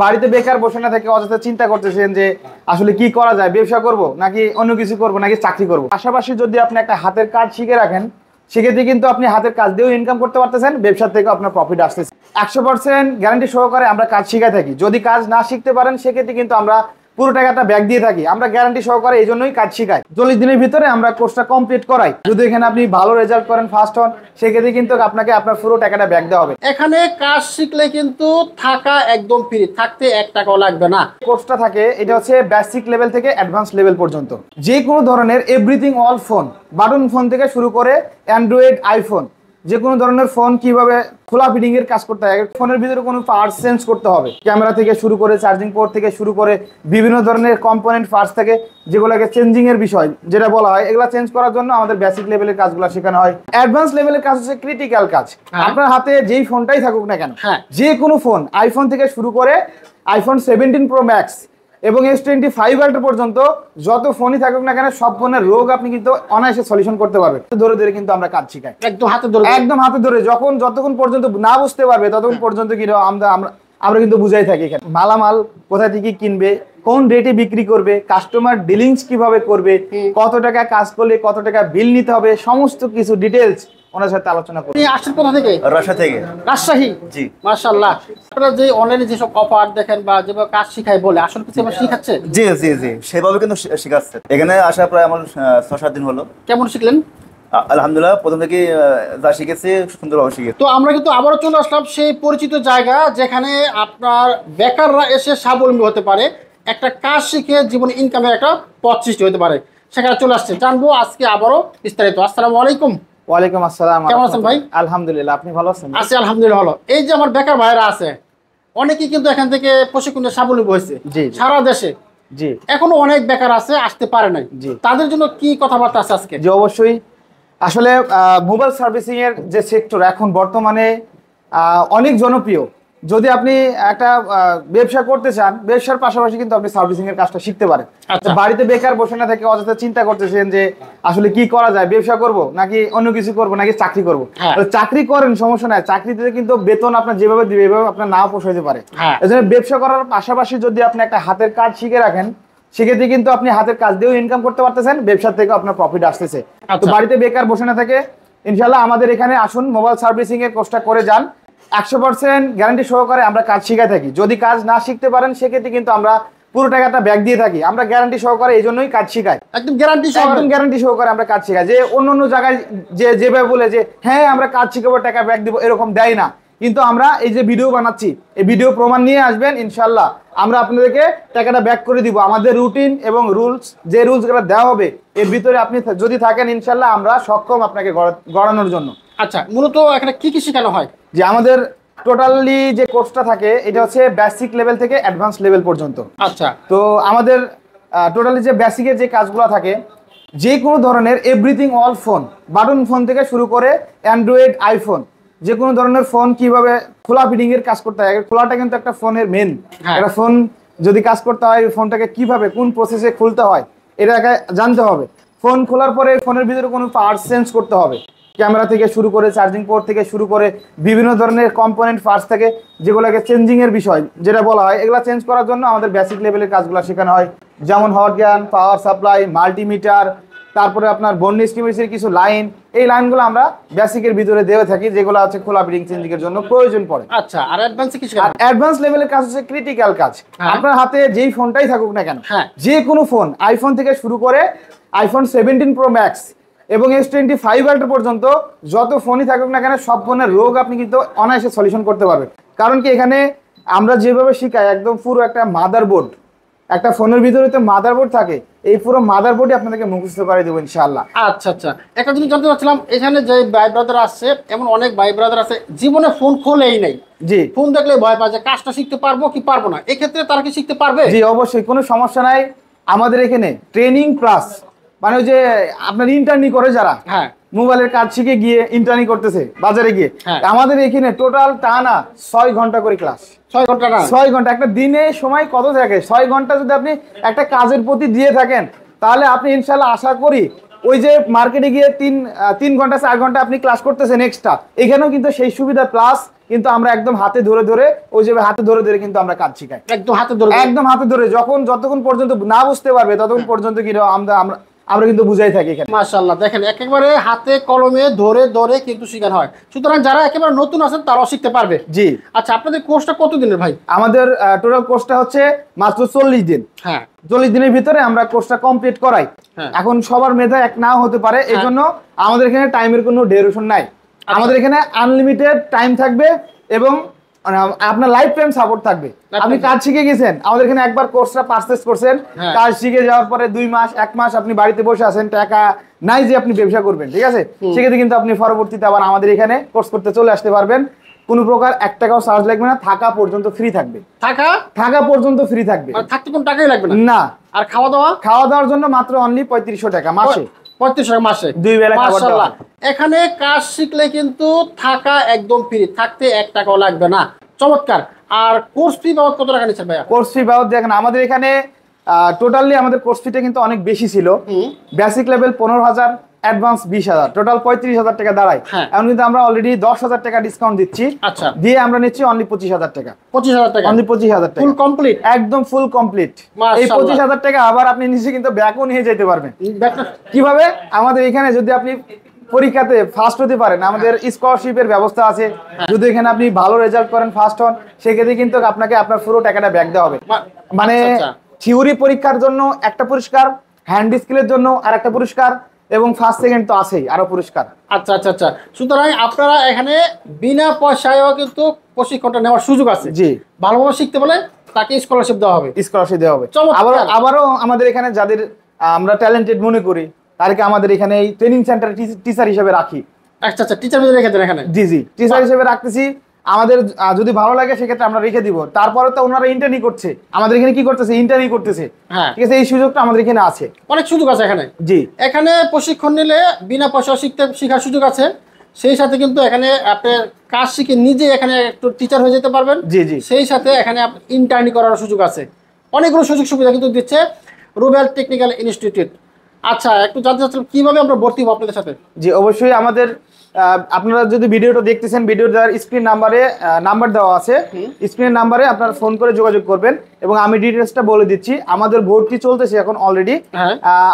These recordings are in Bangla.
বাড়িতে বেকার বসে না থেকে অযথা চিন্তা করতেছেন যে আসলে কি করা যায়, ব্যবসা করব নাকি অন্য কিছু করব নাকি চাকরি করব। পাশাপাশি যদি আপনি একটা হাতের কাজ শিখে রাখেন সেক্ষেত্রে কিন্তু আপনি হাতের কাজ দিয়েও ইনকাম করতে পারতেছেন, ব্যবসার থেকে আপনার প্রফিট আসতেছে। 100% গ্যারান্টি সহকারে আমরা কাজ শিখাই থাকি। যদি কাজ না শিখতে পারেন সেক্ষেত্রে কিন্তু আমরা পুরো টাকাটা ব্যাক দিয়ে থাকি। আমরা গ্যারান্টি সহকারে এই জন্যই কাজ শিখাই। 40 দিনের ভিতরে আমরা কোর্সটা কমপ্লিট করাই। যদি এখানে আপনি ভালো রেজাল্ট করেন, ফার্স্ট হন, সেক্ষেত্রে কিন্তু আপনাকে আপনার পুরো টাকাটা ব্যাক দেওয়া হবে। এখানে কাজ শিখলে কিন্তু থাকা একদম ফ্রি, থাকতে 1 টাকাও লাগবে না। কোর্সটা থাকে এটা হচ্ছে বেসিক লেভেল থেকে অ্যাডভান্স লেভেল পর্যন্ত। যে কোনো ধরনের everything all phone, button phone থেকে শুরু করে অ্যান্ড্রয়েড, আইফোন, যে কোনো ধরনের ফোন কিভাবে খোলা ফিটিং এর কাজ করতে হয়, ফোনের ভিতরে কোনো পার্টস চেঞ্জ করতে হবে, ক্যামেরা থেকে শুরু করে চার্জিং পোর্ট থেকে শুরু করে বিভিন্ন ধরনের কম্পোনেন্ট পার্টস থেকে যেগুলোকে চেঞ্জিং এর বিষয় যেটা বলা হয়, এগুলা চেঞ্জ করার জন্য আমাদের বেসিক লেভেলের কাজগুলো শেখানো হয়। অ্যাডভান্স লেভেলের কাজ হচ্ছে ক্রিটিক্যাল কাজ। আপনার হাতে যেই ফোনটাই থাকুক না কেন, যে কোনো ফোন, আইফোন থেকে শুরু করে আইফোন 17 প্রো ম্যাক্স এবং S25 আল্ট্রা পর্যন্ত যত ফোনই থাকুক না কেন সব ফোনের রোগ আপনি কিন্তু অনায়াসে সলিউশন করতে পারবেন। ধরে ধরে কিন্তু আমরা কাজ শিখাই, একদম হাতে ধরে যতক্ষণ পর্যন্ত না বুঝতে পারবে ততক্ষণ পর্যন্ত কিন্তু আমরা কিন্তু বুঝাই থাকি। এখানে মালামাল কোথা থেকে কিনবে, কোন রেটে বিক্রি করবে, কাস্টমার ডিলিংস কিভাবে করবে, কত টাকা কাজ করলে কত টাকা বিল নিতে হবে, সমস্ত কিছু ডিটেলস ওনার সাথে আলোচনা করি। আসছেন কোথা থেকে? রাজশাহী। জি মাশাআল্লাহ। আপনারা যে অনলাইনে যেসব অফার দেখেন বা যেভাবে কাজ শিখায় বলে আসলে কিছু আমরা শিখাচ্ছে? জি জি জি সেভাবে কিন্তু শিখাচ্ছে। এখানে আসা প্রায় আমার 6-7 দিন হলো। কেমন শিখলেন? আলহামদুলিল্লাহ, প্রথম থেকে যা শিখেছি সুন্দরভাবে শিখেছি। তো আমরা কিন্তু আবারও চলে আসলাম সেই পরিচিত জায়গা যেখানে আপনার বেকাররা এসে স্বাবলম্বী হতে পারে, একটা কাজ শিখে জীবনে ইনকামের একটা পথ সৃষ্টি হতে পারে। সেখানে চলে আসছে, জানবো আজকে আবারও বিস্তারিত। আসসালামু আলাইকুম। ওয়ালাইকুম আসসালাম। কেমন আছেন ভাই? আলহামদুলিল্লাহ, আপনি ভালো আছেন? আছি আলহামদুলিল্লাহ ভালো। এই যে আমার বেকার ভাইরা আছে অনেকেই কিন্তু এখান থেকে প্রশিক্ষণে স্বাবলম্বী হয়েছে সারা দেশে। জি, এখনো অনেক বেকার আছে আসতে পারে নাই। জি, তাদের জন্য কি কথাবার্তা আছে আজকে? জি অবশ্যই। আসলে মোবাইল সার্ভিসিং এর যে সেক্টর এখন বর্তমানে অনেক জনপ্রিয়। যদি আপনি একটা ব্যবসা করতে চান, ব্যবসার পাশাপাশি কিন্তু আপনি সার্ভিসিং এর কাজটা শিখতে পারেন। বাড়িতে বেকার বসে না থেকে অযথা চিন্তা করতেছেন যে আসলে কি করা যায়, ব্যবসা করব নাকি অন্য কিছু করব নাকি চাকরি করব। চাকরি করেন, সমস্যা নাই, চাকরিতে কিন্তু বেতন আপনার যেভাবে দিবে এভাবে আপনার নাও পোষাইতে পারে। এজন্য ব্যবসা করার পাশাপাশি যদি আপনি একটা হাতের কাজ শিখে রাখেন সেক্ষেত্রে কিন্তু আপনি হাতের কাজ দিয়েও ইনকাম করতে পারতেছেন, ব্যবসার থেকে আপনার প্রফিট আসতেছে। তো বাড়িতে বেকার বসে না থেকে ইনশাআল্লাহ আমাদের এখানে আসুন, মোবাইল সার্ভিসিং এর কোর্সটা করে যান। 100% গ্যারান্টি সহকারে আমরা কাজ শিখাই থাকি। যদি কাজ না শিখতে পারেন সেক্ষেত্রে কিন্তু আমরা পুরো টাকাটা ব্যাক দিয়ে থাকি। আমরা গ্যারান্টি সহকারে এই জন্যই কাজ শিখাই, একদম গ্যারান্টি সহকারে আমরা কাজ শিখাই। যে অন্য জায়গায় যেভাবে বলে যে হ্যাঁ আমরা কাজ শিখাবো টাকা ব্যাক দিব, এরকম দেয় না। কিন্তু আমরা এই যে ভিডিও বানাচ্ছি, এই ভিডিও প্রমাণ নিয়ে আসবেন, ইনশাল্লাহ আমরা আপনাদেরকে টাকাটা ব্যাক করে দিব। আমাদের রুটিন এবং রুলস, যে রুলসগুলো দেওয়া হবে এর ভিতরে আপনি যদি থাকেন ইনশাল্লাহ আমরা সক্ষম আপনাকে গড়ানোর জন্য। আচ্ছা, মূলত এখানে কি কি শেখানো হয়? যে আমাদের টোটালি যে কোর্সটা থাকে এটা হচ্ছে বেসিক লেভেল থেকে অ্যাডভান্স লেভেল পর্যন্ত। আচ্ছা, তো আমাদের টোটালি যে বেসিকের যে কাজগুলো থাকে, যে কোনো ধরনের everything all phone, button phone থেকে শুরু করে অ্যান্ড্রয়েড, আইফোন, যে কোনো ধরনের ফোন কিভাবে খোলা ফিটিং এর কাজ করতে হয়। খোলাটা কিন্তু একটা ফোনের মেন। একটা ফোন যদি কাজ করতে হয় ফোনটাকে কিভাবে কোন প্রসেসে খুলতে হয় এটাকে জানতে হবে। ফোন খোলার পরে ফোনের ভিতরে কোনো পার্টস চেঞ্জ করতে হবে, ক্যামেরা থেকে শুরু করে চার্জিং পোর্ট থেকে শুরু করে বিভিন্ন ধরনের কম্পোনেন্ট পার্টস থেকে যেগুলোকে চেঞ্জিং এর বিষয় যেটা বলা হয়, এগুলা চেঞ্জ করার জন্য আমাদের বেসিক লেভেলের কাজগুলো শেখানো হয়। যেমন hot gun, power supply, multimeter, তারপরে আপনার বন্ডি স্টিমের কিছু লাইন, এই লাইনগুলো আমরা বেসিকের ভিতরে দেওয়া থাকি, যেগুলো আছে খোলা ফিটিং চেঞ্জিং এর জন্য প্রয়োজন পড়ে। আচ্ছা, আর অ্যাডভান্সে কি শেখানো? অ্যাডভান্স লেভেলের কাজ হচ্ছে ক্রিটিক্যাল কাজ। আপনার হাতে যেই ফোনটাই থাকুক না কেন, যে কোনো ফোন, আইফোন থেকে শুরু করে আইফোন 17 প্রো ম্যাক্স এবং S25 আল্ট্রা পর্যন্ত যত ফোনই থাকুক না কেন সব ফোনের রোগ আপনি কিন্তু অনায়াসে সলিউশন করতে পারবেন। কারণ কি এখানে আমরা যেভাবে শিখাই একদম পুরো একটা মাদারবোর্ড, একটা ফোনের ভিতরে তো মাদারবোর্ড থাকে, এই পুরো মাদারবোর্ডই আপনাদেরকে মুখস্থ করে দেবো ইনশাআল্লাহ। আচ্ছা আচ্ছা, একটা জিনিস জানতে চাচ্ছিলাম, এখানে যে ভাই ব্রাদার আসছে, এমন অনেক ভাই ব্রাদার আছে জীবনে ফোন খোলেই নাই। জি, ফোন দেখলে ভয় পায় যে কাজটা শিখতে পারবো কি পারবো না, এক্ষেত্রে তারা কি শিখতে পারবে? জি অবশ্যই, কোনো সমস্যা নাই। আমাদের এখানে ট্রেনিং ক্লাস, মানে ওই যে আপনার ইন্টার্নি করে যারা মোবাইলের কাজ শিখে গিয়ে ইন্টার্নি করতেছে বাজারে গিয়ে, আমাদের এখানে টোটাল টানা 6 ঘন্টা করে ক্লাস। 6 ঘন্টা না, 6 ঘন্টা। একটা দিনে সময় কত থাকে? 6 ঘন্টা যদি আপনি একটা কাজের প্রতি দিয়ে থাকেন তাহলে আপনি ইনশাল্লাহ আশা করি ওই যে মার্কেটে গিয়ে 3 ঘন্টা 4 ঘন্টা আপনি ক্লাস করতেছেন এক্সট্রা, এখানেও কিন্তু সেই সুবিধা প্লাস কিন্তু আমরা একদম হাতে ধরে ধরে ওই যে হাতে ধরে ধরে কিন্তু আমরা কাজ শিখাই, একদম হাতে ধরে একদম হাতে ধরে, যতক্ষণ পর্যন্ত না বুঝতে পারবে ততক্ষণ পর্যন্ত কিন্তু আমরা কিন্তু বুঝাই থাকি এখানে। মাশাআল্লাহ, দেখেন একেবারে হাতে কলমে ধরে ধরে কিন্তু শেখানো হয়, সুতরাং যারা একেবারে নতুন আছেন তারাও শিখতে পারবে। জি। আচ্ছা, আপনাদের কোর্সটা কত দিনের ভাই? আমাদের টোটাল কোর্সটা হচ্ছে মাত্র 40 দিন। হ্যাঁ, 40 দিনের ভিতরে আমরা কোর্সটা কমপ্লিট করাই। হ্যাঁ। এখন সবার মেধা এক নাও হতে পারে, এই জন্য আমাদের এখানে টাইমের কোনো ডিউরেশন নাই। আমাদের এখানে আনলিমিটেড টাইম থাকবে এবং আপনার লাইফ টাইম সাপোর্ট থাকবে। আপনি কাজ শিখে গেছেন, আমাদের এখানে একবার কোর্সটা পারচেজ করছেন, কাজ শিখে যাওয়ার পরে 2 মাস 1 মাস আপনি বাড়িতে বসে আছেন, টাকা নাই যে আপনি ব্যবসা করবেন, ঠিক আছে, সেক্ষেত্রে কিন্তু আপনি পরবর্তীতে আবার আমাদের এখানে কোর্স করতে চলে আসতে পারবেন। কোনো প্রকার 1 টাকাও চার্জ লাগবে না, থাকা পর্যন্ত ফ্রি থাকবে। থাকা পর্যন্ত ফ্রি থাকবে, মানে থাকতে কোনো টাকাই লাগবে না। আর খাওয়া দাওয়ার জন্য মাত্র অনলি 3500 টাকা মাসে, 3500 টাকা মাসে, 2 বেলা খাবার দাওয়া। এখানে কাজ শিখলে কিন্তু থাকা একদম ফ্রি, থাকতে 1 টাকাও লাগবে না। চমৎকার। আর কোর্স ফি বাবদ কত টাকা নিচ্ছেন ভাইয়া? কোর্স ফি বাবদ দেখেন আমাদের এখানে টোটালি আমাদের কোর্স ফিটা কিন্তু অনেক বেশি ছিল। বেসিক লেভেল 15,000, অ্যাডভান্স 20,000, টোটাল 35,000 টাকা দাঁড়ায়। এখন কিন্তু আমরা অলরেডি 10,000 টাকা ডিসকাউন্ট দিচ্ছি। আচ্ছা, দিয়ে আমরা নিচ্ছি অনলি 25,000 টাকা। 25,000 টাকা, অনলি 25,000 টাকা, ফুল কমপ্লিট, একদম ফুল কমপ্লিট। এই 25,000 টাকা আবার আপনি নিচে কিন্তু ব্যাকও নিয়ে যেতে পারবেন। কিভাবে? আমাদের এখানে যদি আপনি পরীক্ষাতে ফার্স্ট হতে পারেন, আমাদের স্কলারশিপের ব্যবস্থা আছে। যদি এখানে আপনি ভালো রেজাল্ট করেন, ফার্স্ট হন, সেক্ষেত্রে কিন্তু আপনাকে আপনার পুরো টাকাটা ব্যাক দেওয়া হবে। মানে থিওরি পরীক্ষার জন্য একটা পুরস্কার, হ্যান্ড স্কিলের জন্য আর একটা পুরস্কার, এবং ফার্স্ট সেকেন্ড তো আছেই আরো পুরস্কার। আচ্ছা আচ্ছা আচ্ছা, সুতরাং আপনারা এখানে বিনা পয়সায়ও কিন্তু প্রশিক্ষণটা নেওয়ার সুযোগ আছে। জি, ভালোভাবে শিখতে বলে তাকে স্কলারশিপ দেওয়া হবে। স্কলারশিপ দেওয়া হবে। আবারও আমাদের এখানে যাদের আমরা ট্যালেন্টেড মনে করি তাদেরকে আমাদের এখানে এই ট্রেনিং সেন্টারে টিচার হিসেবে রাখি। আচ্ছা আচ্ছা, টিচার হিসেবে রেখে দেন এখানে? জি জি, টিচার হিসেবে রাখতেছি। আমাদের যদি ভালো লাগে সেক্ষেত্রে আমরা রেখে দিব। তারপরে তো ওনারা ইন্টার্নি করছে, আমাদের এখানে কি করতেছে, ইন্টার্নি করতেছে। হ্যাঁ, ঠিক আছে, এই সুযোগটা আমাদের এখানে আছে, অনেক সুযোগ আছে এখানে। জি, এখানে প্রশিক্ষণ নিলে বিনা পয়সা শেখার সুযোগ আছে। সেই সাথে কিন্তু এখানে আপনি কাজ শিখে নিজে এখানে একটু টিচার হয়ে যেতে পারবেন। জি জি, সেই সাথে এখানে ইন্টার্নি করার সুযোগ আছে। অনেকগুলো সুযোগ সুবিধা কিন্তু দিচ্ছে রুবেল টেকনিক্যাল ইনস্টিটিউট। আচ্ছা, একটু জানতে চাচ্ছিলাম কিভাবে আমরা ভর্তি হবো আপনাদের সাথে? জি, অবশ্যই আমাদের আপনারা যদি ভিডিওটা দেখতেছেন, ভিডিওর স্ক্রিন নাম্বার দেওয়া আছে, স্ক্রিনের নাম্বারে আপনারা ফোন করে যোগাযোগ করবেন। এবং আমি ডিটেলসটা বলে দিচ্ছি, আমাদের ভর্তি চলতেছে এখন অলরেডি।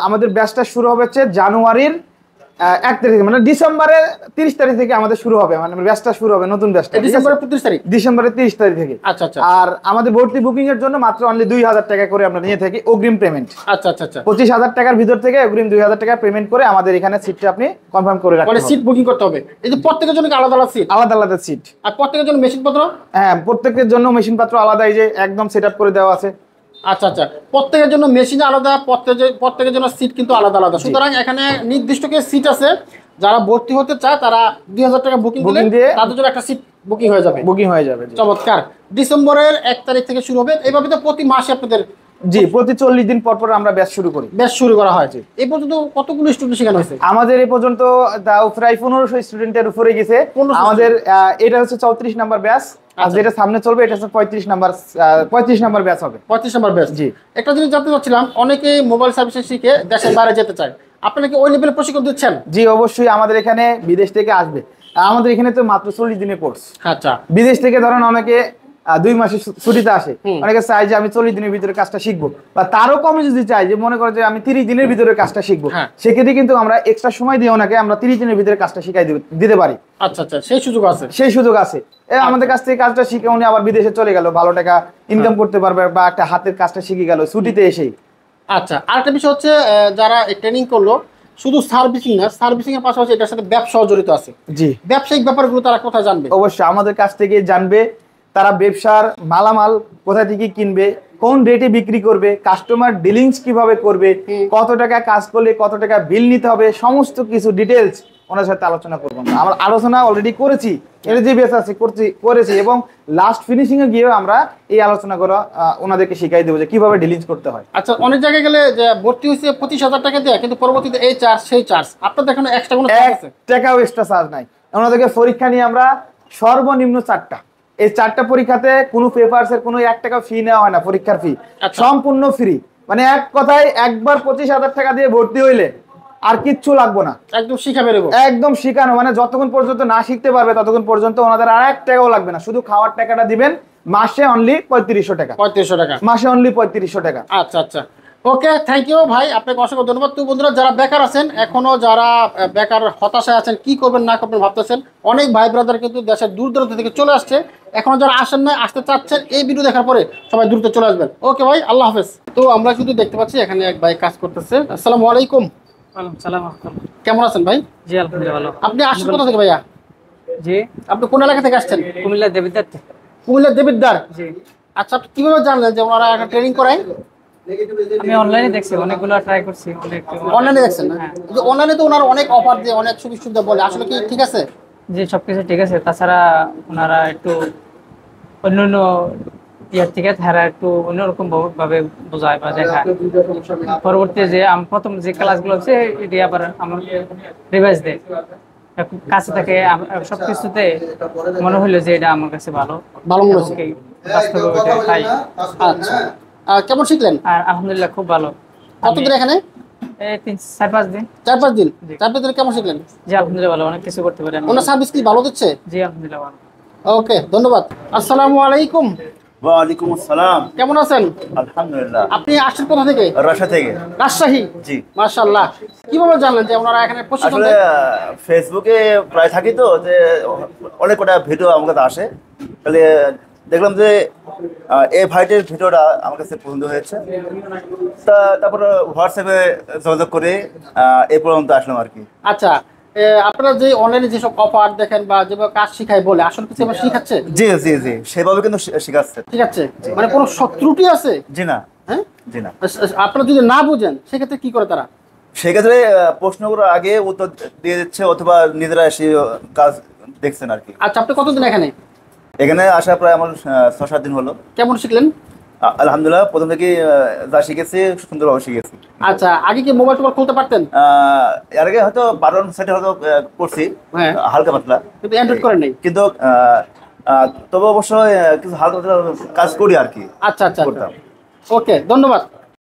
আমাদের ব্যাচটা শুরু হবে হচ্ছে জানুয়ারির 1 তারিখ, মানে ডিসেম্বরের 30 তারিখ থেকে আমাদের শুরু হবে, মানে ব্যাচটা শুরু হবে, নতুন ব্যাচটা ডিসেম্বরের 30 তারিখ, ডিসেম্বরের 30 তারিখ থেকে। আচ্ছা আচ্ছা। আর আমাদের ভর্তি বুকিং এর জন্য মাত্র অনলি 2,000 টাকা করে আমরা নিয়ে থাকি অগ্রিম পেমেন্ট। আচ্ছা আচ্ছা আচ্ছা, 25,000 টাকার ভিতর থেকে অগ্রিম 2,000 টাকা পেমেন্ট করে আমাদের এখানে সিটটা আপনি কনফার্ম করে রাখবেন। মানে সিট বুকিং করতে হবে। এই যে প্রত্যেকের জন্য আলাদা আলাদা সিট? আলাদা আলাদা সিট। আর প্রত্যেকের জন্য মেশিনপত্র? হ্যাঁ, প্রত্যেকের জন্য মেশিনপত্র আলাদা, এই যে একদম সেটআপ করে দেওয়া আছে। আচ্ছা আচ্ছা, প্রত্যেকের জন্য মেশিন আলাদা, প্রত্যেকের জন্য সিট কিন্তু আলাদা আলাদা। সুতরাং এখানে নির্দিষ্ট কিছু সিট আছে। যারা ভর্তি হতে চায় তারা 2,000 টাকা বুকিং দিয়ে তাদের জন্য একটা সিট বুকিং হয়ে যাবে। চমৎকার। ডিসেম্বরের 1 তারিখ থেকে শুরু হবে। এইভাবে তো প্রতি মাসে আপনাদের? জি, প্রতি 40 দিন পর পর আমরা ব্যাচ শুরু করি। ব্যাচ শুরু করা হয়। এই পর্যন্ত কতগুলো স্টুডেন্ট শেখানো হয়েছে? আমাদের এই পর্যন্ত প্রায় 1500 স্টুডেন্টের উপরে গেছে। আমাদের এটা হচ্ছে 34 নাম্বার ব্যাচ, আর যেটা সামনে চলবে এটা হচ্ছে 35 নাম্বার ব্যাচ হবে। 35 নাম্বার ব্যাচ। জি। একটা জিনিস জানতে চাচ্ছিলাম, অনেকেই মোবাইল সার্ভিসিং শিখে দেশের বাইরে যেতে চায়, আপনারা কি ওই লেভেলে প্রশিক্ষণ দিচ্ছেন? জি, অবশ্যই। আমাদের এখানে বিদেশ থেকে আসবে, আমাদের এখানে তো মাত্র 40 দিনের কোর্স। আচ্ছা, বিদেশ থেকে ধরেন অনেকে 2 মাসের ছুটিতে আসে, অনেকে চাই যে আমি 40 দিনের ভিতরে কাজটা শিখবো, বা তারও কমে যদি চাই যে মনে করে যে আমি 30 দিনের ভিতরে কাজটা শিখবো, সেক্ষেত্রে কিন্তু আমরা এক্সট্রা সময় দিয়ে ওনাকে আমরা 30 দিনের ভিতরে কাজটা শিখাই দিতে পারি। আচ্ছা আচ্ছা, সেই সুযোগ আছে। আমাদের কাছ থেকে কাজটা শিখে উনি আবার বিদেশে চলে গেল, ভালো টাকা ইনকাম করতে পারবে, বা একটা হাতের কাজটা শিখে গেল ছুটিতে এসেই। আচ্ছা, আরেকটা বিষয় হচ্ছে যারা ট্রেনিং করলো, শুধু সার্ভিসিং না, সার্ভিসিং এর পাশাপাশি এটার সাথে ব্যবসাও জড়িত আছে। জি, ব্যবসায়িক ব্যাপারগুলো তারা কোথায় জানবে? অবশ্যই আমাদের কাছ থেকে জানবে। তারা ব্যবসার মালামাল কোথা থেকে কিনবে, কোন রেটে বিক্রি করবে, কাস্টমার ডিলিংস কিভাবে করবে, কত টাকা কাজ করলে কত টাকা বিল নিতে হবে, সমস্ত কিছু ডিটেলস ওনার সাথে আলোচনা করবো। আমরা আলোচনা অলরেডি করেছি, এর যে বেস আছে করেছি, এবং লাস্ট ফিনিশিং এ গিয়েও আমরা এই আলোচনা করে ওনাদেরকে শিখাই দেবো যে কিভাবে ডিলিংস করতে হয়। আচ্ছা, অনেক জায়গায় গেলে যে ভর্তি হয়েছে 25,000 টাকা দেয়, কিন্তু পরবর্তীতে এই চার্জ সেই চার্জ, আপনাদের এখানে এক্সট্রা কোনো চার্জ আছে? টাকাও এক্সট্রা চার্জ নাই। ওনাদেরকে পরীক্ষা নিয়ে আমরা সর্বনিম্ন 4টা, এই 4টা পরীক্ষাতে কোনো পেপারসের কোনো 1 টাকা ফি নেওয়া হয় না, পরীক্ষার ফি সম্পূর্ণ ফ্রি। মানে এক কথায় একবার 25,000 টাকা দিয়ে ভর্তি হইলে আর কিচ্ছু লাগবে না, একদম শিখা বেরোবো। একদম শিখানো, মানে যতক্ষণ পর্যন্ত না শিখতে পারবে ততক্ষণ পর্যন্ত ওনাদের আর 1 টাকাও লাগবে না, শুধু খাওয়ার টাকাটা দিবেন, মাসে অনলি 3500 টাকা, 3500 টাকা, মাসে অনলি 3500 টাকা। আচ্ছা আচ্ছা, ওকে, থ্যাংক ইউ ভাই, আপনাকে অসংখ্য ধন্যবাদ। তো বন্ধুরা, যারা বেকার আছেন, এখনো যারা বেকার হতাশায় আছেন, কি করবেন না করবেন ভাবতেছেন, অনেক ভাই ব্রাদার কিন্তু দেশের দূর দূরান্ত থেকে চলে আসছে, এখনো যারা আসেন না, আসতে চাচ্ছেন, এই ভিডিও দেখার পরে সবাই দ্রুত চলে আসবেন। ওকে ভাই, আল্লাহ হাফেজ। তো আমরা কিন্তু দেখতে পাচ্ছি এখানে এক ভাই কাজ করতেছে। আসসালামু আলাইকুম। কেমন আছেন ভাই? জি আলহামদুলিল্লাহ ভালো। আপনি আসছেন কোথা থেকে ভাইয়া? জি আপনি কোন এলাকা থেকে আসছেন? কুমিল্লা দেবিদ্বার থেকে। কুমিল্লা দেবিদ্বার। জি আচ্ছা, আপনি কিভাবে জানলেন যে ওনারা একটা ট্রেনিং করায়? আমি অনলাইনে দেখছি, অনেকগুলো ট্রাই করছি, অনেক। অনলাইনে দেখছেন? অনলাইনে তো ওনারা অনেক অফার দিয়ে অনেক সুবিধা সুবিধা বলে, আসলে কি ঠিক আছে? জি সবকিছু ঠিক আছে, তাছাড়া ওনারা একটু অন্য অন্য ইয়ার থেকে তারা একটু অন্যরকম ভাবে বোঝায় বা দেখায়। পরবর্তী যে আমি প্রথম যে ক্লাসগুলো হচ্ছে এটি আবার আমার রিভাইজ দেয় কাছে থেকে, সবকিছুতে মনে হইলো যে এটা আমার কাছে ভালো ভালো মনে হচ্ছে। বাস্তবে ওইটা তাই। আচ্ছা, কেমন শিখলেন? আর আলহামদুলিল্লাহ খুব ভালো। কতদিন এখানে? এই 4-5 দিন। 4-5 দিন। জি। 4-5 দিনে কেমন শিখলেন? জি আলহামদুলিল্লাহ ভালো, অনেক কিছু করতে পারি আমি। ওনার সার্ভিস কি ভালো দিচ্ছে? জি আলহামদুলিল্লাহ ভালো। ওকে, ধন্যবাদ। আসসালামু আলাইকুম। ওয়ালাইকুম আসসালাম। কেমন আছেন? আলহামদুলিল্লাহ। আপনি আসছেন কোথা থেকে? রাজশাহী থেকে। রাজশাহী। জি। মাশাআল্লাহ। কিভাবে জানলেন যে ওনারা এখানে প্রশিক্ষণ আসলে দেন? ফেসবুকে প্রায় থাকি তো, যে অনেক কটা ভিডিও আমার কাছে আসে, তাহলে দেখলাম যে এই ভাইটির ভিডিওটা আমার কাছে পছন্দ হয়েছে, তারপর হোয়াটসঅ্যাপে যোগাযোগ করে এই পর্যন্ত আসলাম আর কি। আচ্ছা, আপনারা যে অনলাইনে যেসব অফার দেখেন বা যেভাবে কাজ শিখায় বলে, আসলে কিছু আমার শিখাচ্ছে? জি জি জি, সেভাবে কিন্তু শেখাচ্ছে। ঠিক আছে, মানে কোনো ত্রুটি আছে? জি না। হ্যাঁ, জি না। আপনারা যদি না বুঝেন সেক্ষেত্রে কি করে তারা? সেক্ষেত্রে প্রশ্ন করার আগে উত্তর দিয়ে দিচ্ছে, অথবা নিজেরা এসে কাজ দেখছেন আর কি। আচ্ছা, আপনি কতদিন এখানে? এখানে আসা প্রায় আমার 6-7 দিন হলো। কেমন শিখলেন? আলহামদুলিল্লাহ, প্রথম থেকে যা শিখেছি সুন্দরভাবে শিখেছি। আচ্ছা, আগে কি মোবাইল টোবাইল খুলতে পারতেন? এর আগে হয়তো বারণ সাইটে হয়তো করছি, হ্যাঁ। হালকা পাতলা, কিন্তু অ্যান্ড্রয়েড করেন নাই? কিন্তু তবে অবশ্যই কিছু হালকা পাতলা কাজ করি আর কি। আচ্ছা আচ্ছা, করতাম। ওকে, ধন্যবাদ।